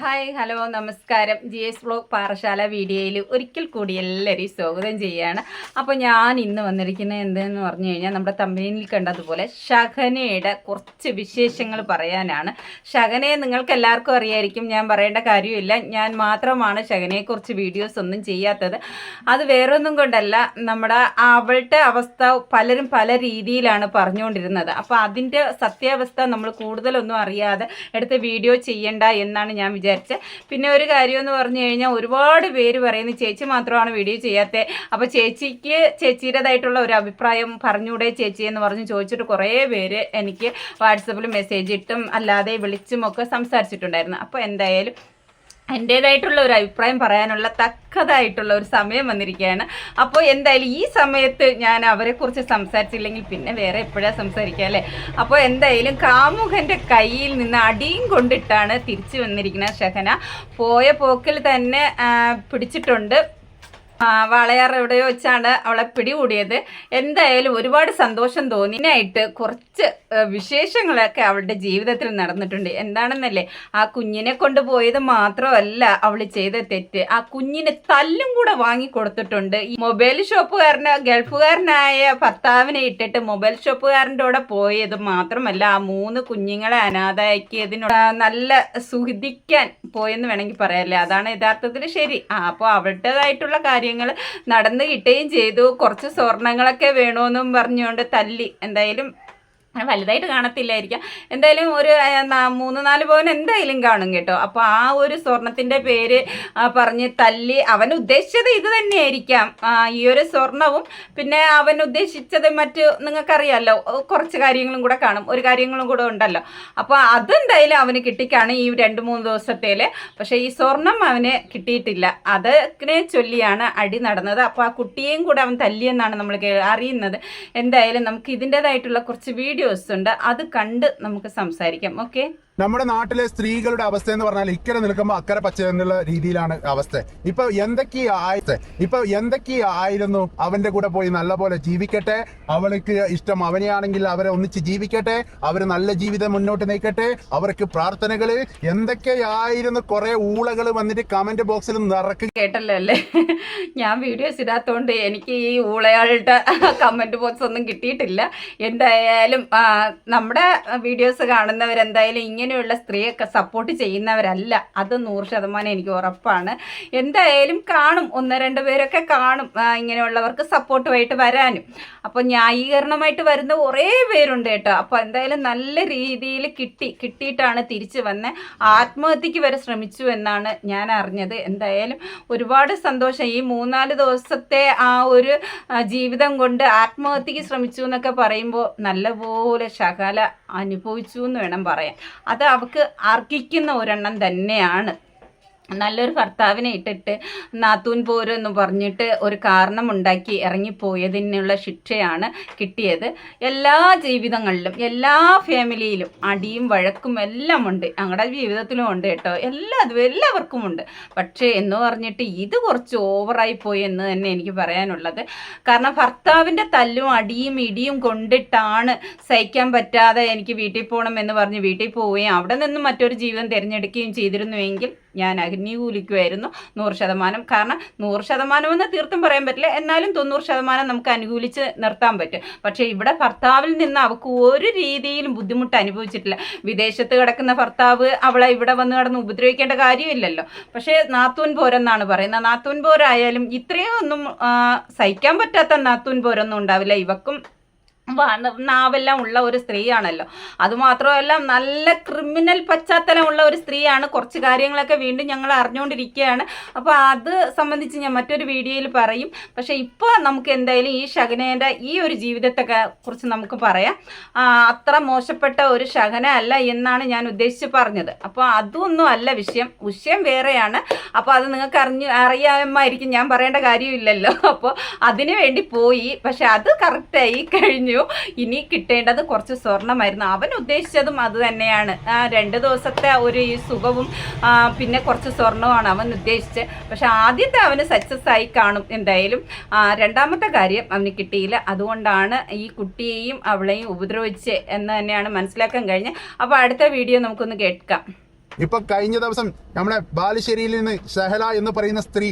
Hi hello നമസ്കാരം. GS vlog Parassala വീഡിയോയിൽ ഒരിക്കൽ കൂടി എല്ലാവരെയും സ്വാഗതം ചെയ്യുകയാണ്. അപ്പോൾ ഞാൻ ഇന്ന് വന്നിരിക്കുന്നത് എന്തെന്ന് പറഞ്ഞു കഴിഞ്ഞാൽ നമ്മുടെ തമ്പനിയിൽ കണ്ടതുപോലെ ഷഹനയുടെ കുറച്ച് വിശേഷങ്ങൾ പറയാനാണ്. ഷഹനയെ നിങ്ങൾക്ക് എല്ലാവർക്കും അറിയായിരിക്കും, ഞാൻ പറയേണ്ട കാര്യമില്ല. ഞാൻ മാത്രമാണ് ഷഹനയെക്കുറിച്ച് വീഡിയോസ് ഒന്നും ചെയ്യാത്തത്. അത് വേറൊന്നും കൊണ്ടല്ല, അവളുടെ അവസ്ഥ പലരും പല രീതിയിലാണ് പറഞ്ഞുകൊണ്ടിരുന്നത്. അപ്പോൾ അതിൻ്റെ സത്യാവസ്ഥ നമ്മൾ കൂടുതലൊന്നും അറിയാതെ എടുത്ത് വീഡിയോ ചെയ്യണ്ട എന്നാണ് ഞാൻ വിചാരിച്ചത്. പിന്നെ ഒരു കാര്യം എന്ന് പറഞ്ഞു കഴിഞ്ഞാൽ ഒരുപാട് പേര് പറയുന്നു ചേച്ചി മാത്രമാണ് വീഡിയോ ചെയ്യാത്തത്, അപ്പോൾ ചേച്ചിയുടേതായിട്ടുള്ള ഒരു അഭിപ്രായം പറഞ്ഞൂടെ ചേച്ചി എന്ന് പറഞ്ഞ് ചോദിച്ചിട്ട് കുറേ പേര് എനിക്ക് വാട്സപ്പിൽ മെസ്സേജ് ഇട്ടും അല്ലാതെ വിളിച്ചും ഒക്കെ സംസാരിച്ചിട്ടുണ്ടായിരുന്നു. അപ്പോൾ എന്തായാലും എൻ്റേതായിട്ടുള്ള ഒരു അഭിപ്രായം പറയാനുള്ള തക്കതായിട്ടുള്ള ഒരു സമയം വന്നിരിക്കുകയാണ്. അപ്പോൾ എന്തായാലും ഈ സമയത്ത് ഞാൻ അവരെക്കുറിച്ച് സംസാരിച്ചില്ലെങ്കിൽ പിന്നെ വേറെ എപ്പോഴാണ് സംസാരിക്കുക അല്ലേ. അപ്പോൾ എന്തായാലും കാമുകൻ്റെ കയ്യിൽ നിന്ന് അടിയും കൊണ്ടിട്ടാണ് തിരിച്ചു വന്നിരിക്കുന്നത് ഷഹന. പോയ പോക്കിൽ തന്നെ പിടിച്ചിട്ടുണ്ട്. വാളയാർ എവിടെയോ വെച്ചാണ് അവളെ പിടികൂടിയത്. എന്തായാലും ഒരുപാട് സന്തോഷം തോന്നി. ഇതിനായിട്ട് കുറച്ച് വിശേഷങ്ങളൊക്കെ അവളുടെ ജീവിതത്തിൽ നടന്നിട്ടുണ്ട്. എന്താണെന്നല്ലേ, ആ കുഞ്ഞിനെ കൊണ്ടുപോയത് മാത്രമല്ല അവൾ ചെയ്ത തെറ്റ്, ആ കുഞ്ഞിന് തല്ലും കൂടെ വാങ്ങിക്കൊടുത്തിട്ടുണ്ട്. ഈ മൊബൈൽ ഷോപ്പുകാരന് ഗൾഫുകാരനായ ഭർത്താവിനെ ഇട്ടിട്ട് മൊബൈൽ ഷോപ്പുകാരൻ്റെ കൂടെ പോയത് മാത്രമല്ല, ആ 3 കുഞ്ഞുങ്ങളെ അനാഥയാക്കിയതിനോട് നല്ല സുഖിക്കാൻ പോയെന്ന് വേണമെങ്കിൽ പറയാമല്ലേ. അതാണ് യഥാർത്ഥത്തിൽ ശരി. അപ്പോൾ അവളുടേതായിട്ടുള്ള കാര്യങ്ങൾ നടന്നു കിട്ടുകയും ചെയ്തു. കുറച്ച് സ്വർണങ്ങളൊക്കെ വേണമെന്നും പറഞ്ഞുകൊണ്ട് തല്ലി. എന്തായാലും വലുതായിട്ട് കാണത്തില്ലായിരിക്കാം, എന്തായാലും ഒരു 3-4 പവൻ എന്തായാലും കാണും കേട്ടോ. അപ്പോൾ ആ ഒരു സ്വർണത്തിൻ്റെ പേര് പറഞ്ഞ് തല്ലി. അവൻ ഉദ്ദേശിച്ചത് ഇത് തന്നെയായിരിക്കാം, ഈ ഒരു സ്വർണവും. പിന്നെ അവൻ ഉദ്ദേശിച്ചത് നിങ്ങൾക്കറിയാമല്ലോ, കുറച്ച് കാര്യങ്ങളും കൂടെ കാണും, ഒരു കാര്യങ്ങളും കൂടെ ഉണ്ടല്ലോ. അപ്പോൾ അതെന്തായാലും അവന് കിട്ടിക്കാണ് ഈ 2-3 ദിവസത്തേൽ. പക്ഷേ ഈ സ്വർണം അവന് കിട്ടിയിട്ടില്ല. അതിനെ ചൊല്ലിയാണ് അടി നടന്നത്. അപ്പോൾ ആ കുട്ടിയെയും കൂടെ അവൻ തല്ലിയെന്നാണ് നമ്മൾ അറിയുന്നത്. എന്തായാലും നമുക്ക് ഇതിൻ്റെതായിട്ടുള്ള കുറച്ച് വീഡിയോസ് ഉണ്ട്, അത് കണ്ട് നമുക്ക് സംസാരിക്കാം. ഓക്കെ. നമ്മുടെ നാട്ടിലെ സ്ത്രീകളുടെ അവസ്ഥ എന്ന് പറഞ്ഞാൽ ഇക്കരെ നിൽക്കുമ്പോൾ അക്കരെ പച്ച എന്നുള്ള രീതിയിലാണ് അവസ്ഥ. ഇപ്പൊ എന്തൊക്കെയായിരുന്നു അവന്റെ കൂടെ പോയി നല്ലപോലെ ജീവിക്കട്ടെ, അവൾക്ക് ഇഷ്ടം അവനെയാണെങ്കിൽ അവരെ ഒന്നിച്ച് ജീവിക്കട്ടെ, അവര് നല്ല ജീവിതം മുന്നോട്ട് നയിക്കട്ടെ, അവർക്ക് പ്രാർത്ഥനകള് എന്തൊക്കെയായിരുന്നു. കുറെ ഊളകൾ വന്നിട്ട് കമന്റ് ബോക്സിൽ നിറക്കുക. കേട്ടല്ലോ അല്ലേ, ഞാൻ വീഡിയോസ് ഇടാത്തോണ്ട് എനിക്ക് ഈ ഊളയാളുടെ കമന്റ് ബോക്സ് ഒന്നും കിട്ടിയിട്ടില്ല. എന്തായാലും നമ്മുടെ വീഡിയോസ് കാണുന്നവരെന്തായാലും ഇങ്ങനെയുള്ള സ്ത്രീയൊക്കെ സപ്പോർട്ട് ചെയ്യുന്നവരല്ല, അത് 100% എനിക്ക് ഉറപ്പാണ്. എന്തായാലും കാണും, 1-2 പേരൊക്കെ കാണും ഇങ്ങനെയുള്ളവർക്ക് സപ്പോർട്ടുമായിട്ട് വരാനും. അപ്പോൾ ന്യായീകരണമായിട്ട് വരുന്ന കുറേ പേരുണ്ട് കേട്ടോ. അപ്പോൾ എന്തായാലും നല്ല രീതിയിൽ കിട്ടിയിട്ടാണ് തിരിച്ചു വന്നത്. ആത്മഹത്യക്ക് വരെ ശ്രമിച്ചു എന്നാണ് ഞാൻ അറിഞ്ഞത്. എന്തായാലും ഒരുപാട് സന്തോഷം. ഈ 3-4 ദിവസത്തെ ആ ഒരു ജീവിതം കൊണ്ട് ആത്മഹത്യക്ക് ശ്രമിച്ചു എന്നൊക്കെ പറയുമ്പോൾ നല്ലപോലെ ശകല അനുഭവിച്ചു എന്ന് വേണം പറയാൻ. അത് അവൾക്ക് അർഹിക്കുന്ന ഒരെണ്ണം തന്നെയാണ്. നല്ലൊരു ഭർത്താവിനെ ഇട്ടിട്ട് നാത്തൂൻ പോരെന്ന് പറഞ്ഞിട്ട് ഒരു കാരണം ഉണ്ടാക്കി ഇറങ്ങിപ്പോയതിനുള്ള ശിക്ഷയാണ് കിട്ടിയത്. എല്ലാ ജീവിതങ്ങളിലും എല്ലാ ഫാമിലിയിലും അടിയും വഴക്കും എല്ലാം ഉണ്ട്, ഞങ്ങളുടെ ജീവിതത്തിലും ഉണ്ട് കേട്ടോ. എല്ലാവർക്കും ഉണ്ട്. പക്ഷേ എന്ന് പറഞ്ഞിട്ട് ഇത് കുറച്ച് ഓവറായി പോയി എന്ന് തന്നെ എനിക്ക് പറയാനുള്ളത്. കാരണം ഭർത്താവിൻ്റെ തല്ലും അടിയും ഇടിയും കൊണ്ടിട്ടാണ് സഹിക്കാൻ പറ്റാതെ എനിക്ക് വീട്ടിൽ പോകണം എന്ന് പറഞ്ഞ് വീട്ടിൽ പോവുകയും അവിടെ നിന്നും മറ്റൊരു ജീവിതം തിരഞ്ഞെടുക്കുകയും ചെയ്തിരുന്നുവെങ്കിൽ ഞാൻ അനുകൂലിക്കുമായിരുന്നു 100%. കാരണം 100% എന്ന് തീർത്തും പറയാൻ പറ്റില്ല, എന്നാലും 90% നമുക്ക് അനുകൂലിച്ച് നിർത്താൻ പറ്റും. പക്ഷേ ഇവിടെ ഭർത്താവിൽ നിന്ന് അവൾക്ക് ഒരു രീതിയിലും ബുദ്ധിമുട്ട് അനുഭവിച്ചിട്ടില്ല. വിദേശത്ത് കിടക്കുന്ന ഭർത്താവ് അവളെ ഇവിടെ വന്ന് കിടന്ന് ഉപദ്രവിക്കേണ്ട കാര്യമില്ലല്ലോ. പക്ഷേ നാത്തൂൻ പോരെന്നാണ് പറയുന്നത്. നാത്തൂൻ പോരായാലും ഇത്രയും ഒന്നും സഹിക്കാൻ പറ്റാത്ത നാത്തൂൻ പോരൊന്നും ഉണ്ടാവില്ല. ഇവക്കും നാവെല്ലാം ഉള്ള ഒരു സ്ത്രീയാണല്ലോ. അതുമാത്രമല്ല നല്ല ക്രിമിനൽ പശ്ചാത്തലമുള്ള ഒരു സ്ത്രീയാണ്. കുറച്ച് കാര്യങ്ങളൊക്കെ വീണ്ടും ഞങ്ങൾ അറിഞ്ഞുകൊണ്ടിരിക്കുകയാണ്. അപ്പോൾ അത് സംബന്ധിച്ച് ഞാൻ മറ്റൊരു വീഡിയോയിൽ പറയും. പക്ഷേ ഇപ്പോൾ നമുക്ക് എന്തായാലും ഈ ഷഹനേൻ്റെ ഈ ഒരു ജീവിതത്തെ കുറിച്ച് നമുക്ക് പറയാം. അത്ര മോശപ്പെട്ട ഒരു ഷഹന അല്ല എന്നാണ് ഞാൻ ഉദ്ദേശിച്ച് പറഞ്ഞത്. അപ്പോൾ അതൊന്നും അല്ല വിഷയം വേറെയാണ്. അപ്പോൾ അത് നിങ്ങൾക്ക് അറിയാമായിരിക്കും, ഞാൻ പറയേണ്ട കാര്യമില്ലല്ലോ. അപ്പോൾ അതിനു വേണ്ടി പോയി, പക്ഷെ അത് കറക്റ്റായി കഴിഞ്ഞു. ഇനി കിട്ടേണ്ടത് കുറച്ച് സ്വർണമായിരുന്നു. അവൻ ഉദ്ദേശിച്ചതും അത് തന്നെയാണ്. 2 ദിവസത്തെ ഒരു ഈ സുഖവും പിന്നെ കുറച്ച് സ്വർണമാണ് അവൻ ഉദ്ദേശിച്ചത്. പക്ഷെ ആദ്യത്തെ അവന് സക്സസ് ആയി കാണും എന്തായാലും. രണ്ടാമത്തെ കാര്യം അവന് കിട്ടിയില്ല. അതുകൊണ്ടാണ് ഈ കുട്ടിയെയും അവളെയും ഉപദ്രവിച്ച് എന്ന് തന്നെയാണ് മനസ്സിലാക്കാൻ കഴിഞ്ഞത്. അപ്പോൾ അടുത്ത വീഡിയോ നമുക്കൊന്ന് കേൾക്കാം. ഇപ്പൊ കഴിഞ്ഞ ദിവസം നമ്മുടെ ബാലുശ്ശേരിയിൽ നിന്ന് ഷഹല എന്ന് പറയുന്ന സ്ത്രീ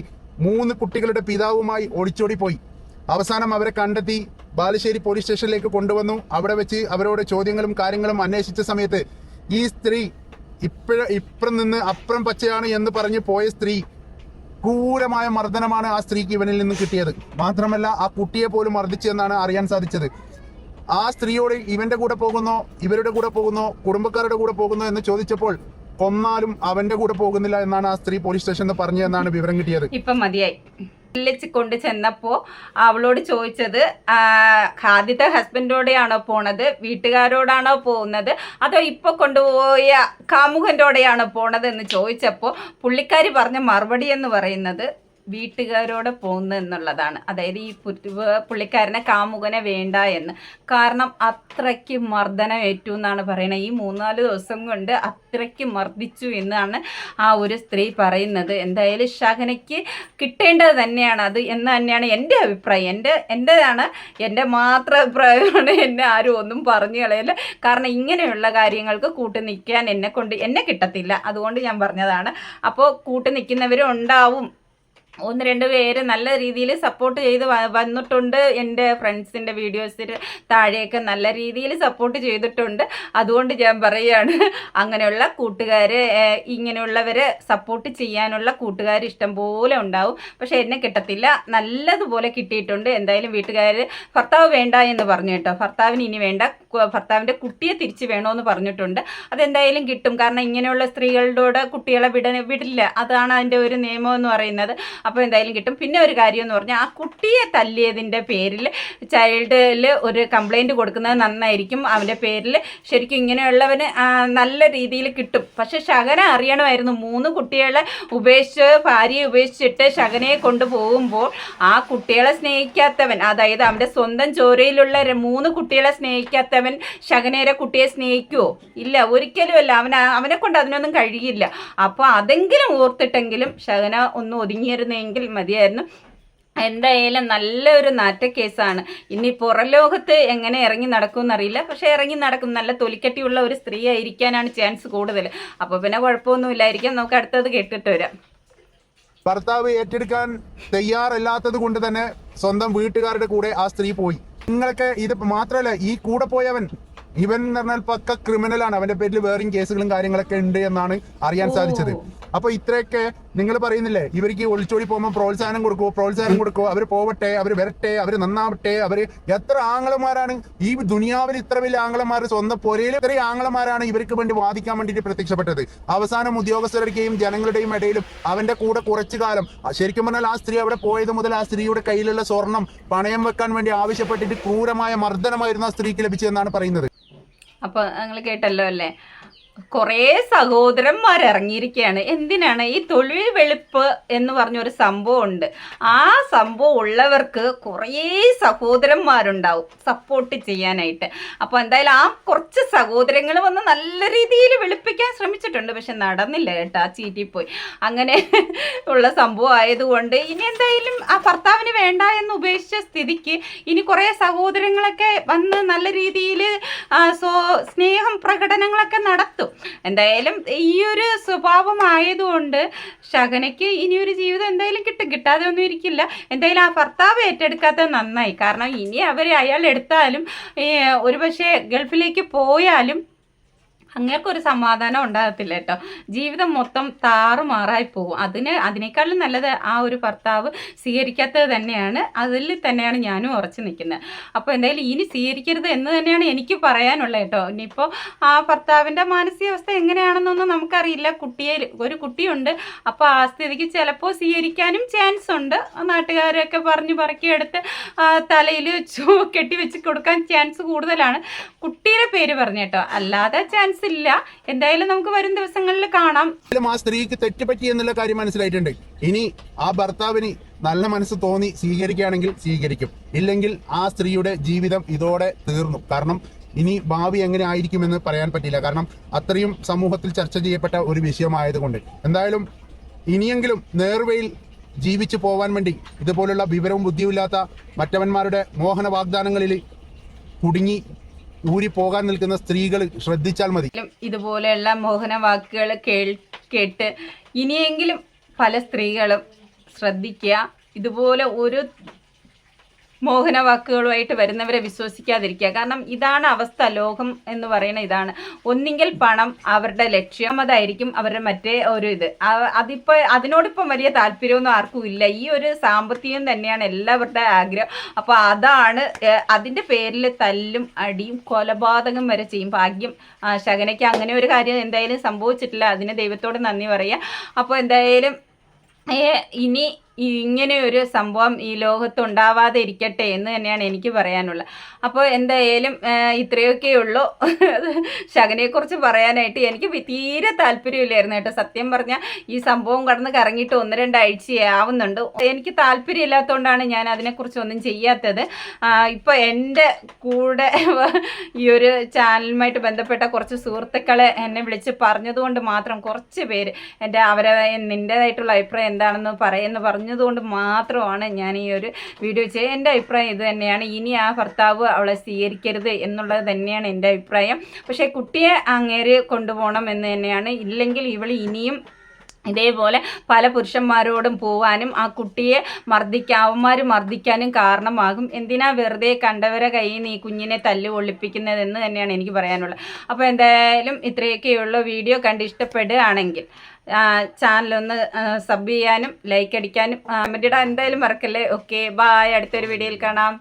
3 കുട്ടികളുടെ പിതാവുമായി ഒളിച്ചോടി പോയി. അവസാനം അവരെ കണ്ടെത്തി ബാലുശ്ശേരി പോലീസ് സ്റ്റേഷനിലേക്ക് കൊണ്ടുവന്നു. അവിടെ വെച്ച് അവരോട് ചോദ്യങ്ങളും കാര്യങ്ങളും അന്വേഷിച്ച സമയത്ത് ഈ സ്ത്രീ ഇപ്പുറം നിന്ന് അപ്പുറം പച്ചയാണ് എന്ന് പറഞ്ഞ് പോയ സ്ത്രീ ക്രൂരമായ മർദ്ദനമാണ് ആ സ്ത്രീക്ക് ഇവനിൽ നിന്ന് കിട്ടിയത്. മാത്രമല്ല ആ കുട്ടിയെ പോലും മർദ്ദിച്ചെന്നാണ് അറിയാൻ സാധിച്ചത്. ആ സ്ത്രീയോട് ഇവന്റെ കൂടെ പോകുന്നോ, ഇവരുടെ കൂടെ പോകുന്നോ, കുടുംബക്കാരുടെ കൂടെ പോകുന്നോ എന്ന് ചോദിച്ചപ്പോൾ കൊന്നാലും അവന്റെ കൂടെ പോകുന്നില്ല എന്നാണ് ആ സ്ത്രീ പോലീസ് സ്റ്റേഷനിൽ പറഞ്ഞതെന്നാണ് വിവരം കിട്ടിയത്. ഇപ്പം മതിയായി. കൊണ്ട് ചെന്നപ്പോൾ അവളോട് ചോദിച്ചത് ആദ്യത്തെ ഹസ്ബൻഡോടെയാണോ പോണത്, വീട്ടുകാരോടാണോ പോകുന്നത്, അതോ ഇപ്പോൾ കൊണ്ടുപോയ കാമുകൻ്റോടെയാണോ പോണത് എന്ന് ചോദിച്ചപ്പോൾ പുള്ളിക്കാരി പറഞ്ഞ മറുപടി എന്ന് പറയുന്നത് വീട്ടുകാരോടെ പോകുന്നു എന്നുള്ളതാണ്. അതായത് ഈ പുള്ളിക്കാരനെ കാമുകനെ വേണ്ട എന്ന്. കാരണം അത്രയ്ക്ക് മർദ്ദനം ഏറ്റു എന്നാണ് പറയുന്നത്. ഈ 3-4 ദിവസം കൊണ്ട് അത്രയ്ക്ക് മർദ്ദിച്ചു എന്നാണ് ആ ഒരു സ്ത്രീ പറയുന്നത്. എന്തായാലും ഷഹനയ്ക്ക് കിട്ടേണ്ടത് തന്നെയാണ് അത് എന്ന് തന്നെയാണ് എൻ്റെ അഭിപ്രായം. എൻ്റെതാണ്, എൻ്റെ മാത്രം അഭിപ്രായമാണ്. എന്നെ ആരും ഒന്നും പറഞ്ഞു കളയില്ല. കാരണം ഇങ്ങനെയുള്ള കാര്യങ്ങൾക്ക് കൂട്ട് നിൽക്കാൻ എന്നെ കിട്ടത്തില്ല. അതുകൊണ്ട് ഞാൻ പറഞ്ഞതാണ്. അപ്പോൾ കൂട്ട് നിൽക്കുന്നവരും ഉണ്ടാവും. 1-2 പേര് നല്ല രീതിയിൽ സപ്പോർട്ട് ചെയ്ത് വന്നിട്ടുണ്ട്. എൻ്റെ ഫ്രണ്ട്സിൻ്റെ വീഡിയോസിൽ താഴെയൊക്കെ നല്ല രീതിയിൽ സപ്പോർട്ട് ചെയ്തിട്ടുണ്ട്. അതുകൊണ്ട് ഞാൻ പറയുകയാണ്, അങ്ങനെയുള്ള കൂട്ടുകാർ, ഇങ്ങനെയുള്ളവരെ സപ്പോർട്ട് ചെയ്യാനുള്ള കൂട്ടുകാർ ഇഷ്ടം പോലെ ഉണ്ടാവും. പക്ഷെ എന്നെ കിട്ടത്തില്ല. നല്ലതുപോലെ കിട്ടിയിട്ടുണ്ട്. എന്തായാലും വീട്ടുകാർ ഭർത്താവ് വേണ്ട എന്ന് പറഞ്ഞു കേട്ടോ. ഭർത്താവിന് ഇനി വേണ്ട, ഭർത്താവിൻ്റെ കുട്ടിയെ തിരിച്ച് വേണമെന്ന് പറഞ്ഞിട്ടുണ്ട്. അതെന്തായാലും കിട്ടും. കാരണം ഇങ്ങനെയുള്ള സ്ത്രീകളോട് കുട്ടികളെ വിടില്ല. അതാണ് അതിൻ്റെ ഒരു നിയമം എന്ന് പറയുന്നത്. അപ്പോൾ എന്തായാലും കിട്ടും. പിന്നെ ഒരു കാര്യം എന്ന് പറഞ്ഞാൽ ആ കുട്ടിയെ തല്ലിയതിൻ്റെ പേരിൽ ചൈൽഡിൽ ഒരു കംപ്ലൈൻറ്റ് കൊടുക്കുന്നത് നന്നായിരിക്കും. അവൻ്റെ പേരിൽ ശരിക്കും ഇങ്ങനെയുള്ളവന് നല്ല രീതിയിൽ കിട്ടും. പക്ഷെ ഷഹന അറിയണമായിരുന്നു, 3 കുട്ടികളെ ഭാര്യയെ ഉപേക്ഷിച്ചിട്ട് ഷഹനയെ കൊണ്ടുപോകുമ്പോൾ ആ കുട്ടികളെ സ്നേഹിക്കാത്തവൻ, അതായത് അവൻ്റെ സ്വന്തം ചോരയിലുള്ള 3 കുട്ടികളെ സ്നേഹിക്കാത്തവൻ ഷഹനയുടെ കുട്ടിയെ സ്നേഹിക്കുമോ? ഇല്ല, ഒരിക്കലുമല്ല. അവനെ കൊണ്ട് അതിനൊന്നും കഴിയില്ല. അപ്പോൾ അതെങ്കിലും ഓർത്തിട്ടെങ്കിലും ഷഹന ഒന്ന് ഒതുങ്ങിയിരുന്നെങ്കിൽ മതിയായിരുന്നു. എന്തായാലും നല്ലൊരു നാറ്റ കേസാണ്. ഇനി പുറം ലോകത്ത് എങ്ങനെ ഇറങ്ങി നടക്കുമെന്നറിയില്ല. പക്ഷെ ഇറങ്ങി നടക്കും. നല്ല തൊലിക്കട്ടിയുള്ള ഒരു സ്ത്രീ ആയിരിക്കാനാണ് ചാൻസ് കൂടുതൽ. അപ്പോൾ പിന്നെ കുഴപ്പമൊന്നുമില്ലായിരിക്കും. നമുക്ക് അടുത്തത് കേട്ടിട്ട് വരാം. ഭർത്താവ് ഏറ്റെടുക്കാൻ തയ്യാറല്ലാത്തത് കൊണ്ട് തന്നെ സ്വന്തം വീട്ടുകാരുടെ കൂടെ ആ സ്ത്രീ പോയി. നിങ്ങൾക്ക് ഇത് മാത്രമല്ല, ഈ കൂടെ പോയവൻ ഇവൻ എന്ന് പറഞ്ഞാൽ പക്ക ക്രിമിനലാണ്. അവന്റെ പേരിൽ വേറെയും കേസുകളും കാര്യങ്ങളൊക്കെ ഉണ്ട് എന്നാണ് അറിയാൻ സാധിച്ചത്. അപ്പൊ ഇത്രയൊക്കെ നിങ്ങൾ പറയുന്നില്ലേ, ഇവർക്ക് ഒളിച്ചോടി പോകുമ്പോൾ പ്രോത്സാഹനം കൊടുക്കുമോ, അവർ പോവട്ടെ, അവർ വരട്ടെ, അവർ നന്നാവട്ടെ. അവര് എത്ര ആങ്ങളമാരാണ് ഈ ദുനിയാവിൽ, ഇത്ര വലിയ ആങ്ങളമാർ, സ്വന്തം പൊരയിൽ ഇത്രയും ആങ്ങളമാരാണ് ഇവർക്ക് വേണ്ടി വാദിക്കാൻ വേണ്ടിയിട്ട് പ്രത്യക്ഷപ്പെട്ടത്. അവസാനം ഉദ്യോഗസ്ഥരുടെയും ജനങ്ങളുടെയും ഇടയിലും അവന്റെ കൂടെ കുറച്ചു കാലം, ശരിക്കും പറഞ്ഞാൽ ആ സ്ത്രീ അവിടെ പോയത് മുതൽ ആ സ്ത്രീയുടെ കയ്യിലുള്ള സ്വർണം പണയം വെക്കാൻ വേണ്ടി ആവശ്യപ്പെട്ടിട്ട് ക്രൂരമായ മർദ്ദനമായിരുന്നു ആ സ്ത്രീക്ക് ലഭിച്ചതെന്നാണ് പറയുന്നത്. അപ്പോൾ നിങ്ങൾ കേട്ടല്ലോ അല്ലേ? കുറേ സഹോദരന്മാർ ഇറങ്ങിയിരിക്കുകയാണ്. എന്തിനാണ്? ഈ തൊഴിൽ വെളുപ്പ് എന്ന് പറഞ്ഞൊരു സംഭവം ഉണ്ട്. ആ സംഭവം ഉള്ളവർക്ക് കുറേ സഹോദരന്മാരുണ്ടാവും സപ്പോർട്ട് ചെയ്യാനായിട്ട്. അപ്പോൾ എന്തായാലും ആ കുറച്ച് സഹോദരങ്ങൾ വന്ന് നല്ല രീതിയിൽ വെളുപ്പിക്കാൻ ശ്രമിച്ചിട്ടുണ്ട്. പക്ഷെ നടന്നില്ല കേട്ടോ, ചീറ്റിപ്പോയി. അങ്ങനെ ഉള്ള സംഭവം ആയതുകൊണ്ട് ഇനി എന്തായാലും ആ ഭർത്താവിന് വേണ്ട എന്ന് ഉപേക്ഷിച്ച സ്ഥിതിക്ക് ഇനി കുറേ സഹോദരങ്ങളൊക്കെ വന്ന് നല്ല രീതിയിൽ സ്നേഹം പ്രകടനങ്ങളൊക്കെ നടത്തും. എന്തായാലും ഈ ഒരു സ്വഭാവമായതുകൊണ്ട് ഷഹനയ്ക്ക് ഇനിയൊരു ജീവിതം എന്തായാലും കിട്ടാതെ ഒന്നും ഇരിക്കില്ല. എന്തായാലും ആ ഭർത്താവ് ഏറ്റെടുക്കാത്തത് നന്നായി. കാരണം ഇനി അയാൾ എടുത്താലും ഒരു പക്ഷേ ഗൾഫിലേക്ക് പോയാലും അങ്ങേർക്കൊരു സമാധാനം ഉണ്ടാകത്തില്ല കേട്ടോ. ജീവിതം മൊത്തം താറുമാറായി പോകും. അതിനേക്കാളും നല്ലത് ആ ഒരു ഭർത്താവ് സ്വീകരിക്കാത്തത് തന്നെയാണ്. അതിൽ തന്നെയാണ് ഞാനും ഉറച്ചു നിൽക്കുന്നത്. അപ്പോൾ എന്തായാലും ഇനി സ്വീകരിക്കരുത് എന്ന് തന്നെയാണ് എനിക്ക് പറയാനുള്ളത് കേട്ടോ. ഇനിയിപ്പോൾ ആ ഭർത്താവിൻ്റെ മാനസികാവസ്ഥ എങ്ങനെയാണെന്നൊന്നും നമുക്കറിയില്ല. ഒരു കുട്ടിയുണ്ട്. അപ്പോൾ ആ സ്ഥിതിക്ക് ചിലപ്പോൾ സ്വീകരിക്കാനും ചാൻസ് ഉണ്ട്. നാട്ടുകാരൊക്കെ പറഞ്ഞ് പറക്കിയെടുത്ത് തലയിൽ കെട്ടിവെച്ച് കൊടുക്കാൻ ചാൻസ് കൂടുതലാണ്. കുട്ടിയുടെ പേര് പറഞ്ഞു കേട്ടോ, അല്ലാതെ ചാൻസ് ഇല്ല. എന്തായാലും നമുക്ക് വരും ദിവസങ്ങളിൽ കാണാം. ആ സ്ത്രീക്ക് തെറ്റുപറ്റി എന്നുള്ള കാര്യം മനസ്സിലായിട്ടുണ്ട്. ഇനി ആ ഭർത്താവിന് നല്ല മനസ്സ് തോന്നി സ്വീകരിക്കുകയാണെങ്കിൽ സ്വീകരിക്കും, ഇല്ലെങ്കിൽ ആ സ്ത്രീയുടെ ജീവിതം ഇതോടെ തീർന്നു. കാരണം ഇനി ഭാവി എങ്ങനെ ആയിരിക്കുമെന്ന് പറയാൻ പറ്റില്ല. കാരണം അത്രയും സമൂഹത്തിൽ ചർച്ച ചെയ്യപ്പെട്ട ഒരു വിഷയമായതുകൊണ്ട്. എന്തായാലും ഇനിയെങ്കിലും നേർവഴിയിൽ ജീവിച്ചു പോവാൻ വേണ്ടി ഇതുപോലുള്ള വിവരവും ബുദ്ധിയുമില്ലാത്ത മറ്റവന്മാരുടെ മോഹന വാഗ്ദാനങ്ങളിൽ കുടുങ്ങി ഊരി പോകാൻ നിൽക്കുന്ന സ്ത്രീകൾ ശ്രദ്ധിച്ചാൽ മതി. ഇതുപോലെയുള്ള മോഹന വാക്കുകൾ കേട്ട് ഇനിയെങ്കിലും പല സ്ത്രീകളും ശ്രദ്ധിക്കുക. ഇതുപോലെ ഒരു മോഹന വാക്കുകളുമായിട്ട് വരുന്നവരെ വിശ്വസിക്കാതിരിക്കുക. കാരണം ഇതാണ് അവസ്ഥ. ലോകം എന്ന് പറയുന്ന ഇതാണ്. ഒന്നുകിൽ പണം അവരുടെ ലക്ഷ്യം, അതായിരിക്കും അവരുടെ മറ്റേ ഒരു ഇത്. അതിപ്പോൾ അതിനോടിപ്പം വലിയ താല്പര്യമൊന്നും ആർക്കും ഇല്ല. ഈ ഒരു സാമ്പത്തികം തന്നെയാണ് എല്ലാവരുടെ ആഗ്രഹം. അപ്പോൾ അതാണ് അതിൻ്റെ പേരിൽ തല്ലും അടിയും കൊലപാതകം വരെ ചെയ്യും. ഭാഗ്യം ശകനയ്ക്ക് അങ്ങനെ ഒരു കാര്യം എന്തായാലും സംഭവിച്ചിട്ടില്ല. അതിന് ദൈവത്തോട് നന്ദി പറയുക. അപ്പോൾ എന്തായാലും ഇനി ഇങ്ങനെ ഒരു സംഭവം ഈ ലോകത്ത് ഉണ്ടാവാതെ ഇരിക്കട്ടെ എന്ന് തന്നെയാണ് എനിക്ക് പറയാനുള്ളത്. അപ്പോൾ എന്തായാലും ഇത്രയൊക്കെ ഉള്ളൂ ശകനയെക്കുറിച്ച് പറയാനായിട്ട്. എനിക്ക് തീരെ താല്പര്യമില്ലായിരുന്നു കേട്ടോ. സത്യം പറഞ്ഞാൽ ഈ സംഭവം കടന്ന് കറങ്ങിയിട്ട് 1-2 ആഴ്ചയാവുന്നുണ്ട്. എനിക്ക് താല്പര്യമില്ലാത്തതുകൊണ്ടാണ് ഞാൻ അതിനെക്കുറിച്ചൊന്നും ചെയ്യാത്തത്. ഇപ്പോൾ എൻ്റെ കൂടെ ഈ ഒരു ചാനലുമായിട്ട് ബന്ധപ്പെട്ട കുറച്ച് സുഹൃത്തുക്കളെ എന്നെ വിളിച്ച് പറഞ്ഞതുകൊണ്ട് മാത്രം കുറച്ച് പേര് നിൻ്റേതായിട്ടുള്ള അഭിപ്രായം എന്താണെന്ന് പറഞ്ഞതുകൊണ്ട് മാത്രമാണ് ഞാൻ ഈ ഒരു വീഡിയോ ചെയ്യുക. എൻ്റെ അഭിപ്രായം ഇത് തന്നെയാണ്. ഇനി ആ ഭർത്താവ് അവളെ സ്വീകരിക്കരുത് എന്നുള്ളത് തന്നെയാണ് എൻ്റെ അഭിപ്രായം. പക്ഷേ കുട്ടിയെ അങ്ങേര് കൊണ്ടുപോകണം എന്ന് തന്നെയാണ്. ഇല്ലെങ്കിൽ ഇവൾ ഇനിയും ഇതേപോലെ പല പുരുഷന്മാരോടും പോവാനും ആ കുട്ടിയെ അവന്മാർ മർദ്ദിക്കാനും കാരണമാകും. എന്തിനാ വെറുതെ കണ്ടവരെ കയ്യിൽ നിന്ന് ഈ കുഞ്ഞിനെ തല്ല് കൊള്ളിപ്പിക്കുന്നതെന്ന് തന്നെയാണ് എനിക്ക് പറയാനുള്ളത്. അപ്പോൾ എന്തായാലും ഇത്രയൊക്കെയുള്ള വീഡിയോ കണ്ട് ഇഷ്ടപ്പെടുകയാണെങ്കിൽ ചാനലൊന്ന് സബ് ചെയ്യാനും ലൈക്ക് അടിക്കാനും കമൻറ്റ് ഇടാൻ എന്തായാലും മറക്കല്ലേ. Okay, bye. അടുത്തൊരു വീഡിയോയിൽ കാണാം.